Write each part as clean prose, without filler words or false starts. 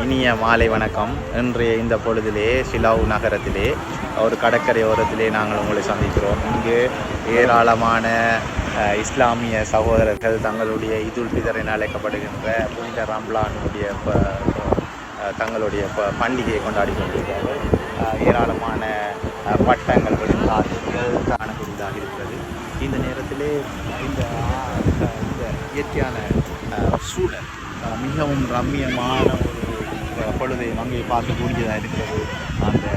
இனிய மாலை வணக்கம். இன்றைய இந்த பொழுதிலே ஷிலாவ் நகரத்திலே ஒரு கடற்கரை ஓரத்திலே நாங்கள் உங்களை சந்திக்கிறோம். இங்கு ஏராளமான இஸ்லாமிய சகோதரர்கள் தங்களுடைய இதுல் ஃபிதர் என அழைக்கப்படுகின்ற புனித ரம்லானுடைய தங்களுடைய பண்டிகையை கொண்டாடி கொண்டிருக்கிறார்கள். ஏராளமான பட்டங்கள் காட்சிகள் காணக்கூடியதாக இருக்கிறது. இந்த நேரத்திலே இந்த இயற்கையான சூழல் மிகவும் ரம்மியமான ஒரு பொழுதை அங்கே பார்க்கக்கூடியதாக இருக்கிறது. அந்த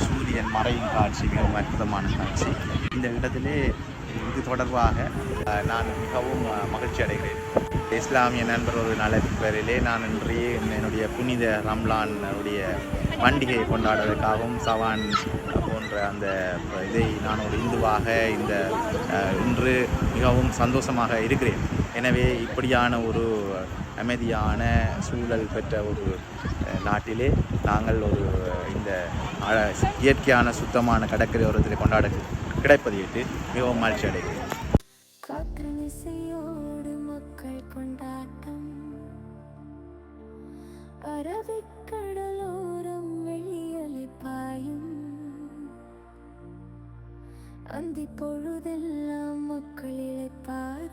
சூரியன் மறையும் காட்சி மிகவும் அற்புதமான காட்சி. இந்த இடத்திலே இது தொடர்பாக நான் மிகவும் மகிழ்ச்சி அடைகிறேன். இஸ்லாமிய நண்பர் ஒரு நலப்பெயரிலே நான் இன்றைய என்னுடைய புனித ரம்லானுடைய பண்டிகையை கொண்டாடுவதற்காகவும் சவான் போன்ற அந்த இதை நான் ஒரு இந்துவாக இன்று மிகவும் சந்தோஷமாக இருக்கிறேன். எனவே இப்படியான ஒரு அமைதியான சூழல் பெற்ற ஒரு நாட்டிலே நாங்கள் ஒரு இந்த இயற்கையான சுத்தமான கடற்கரை ஓரத்தில் கொண்டாட கிடைப்பதையிட்டு மிகவும் மகிழ்ச்சி அடைகிறேன். அரபிக்கடலோரம் வெளியலை பாயும் அந்தி பொழுதெல்லாம் மக்கள் இழைப்பார்.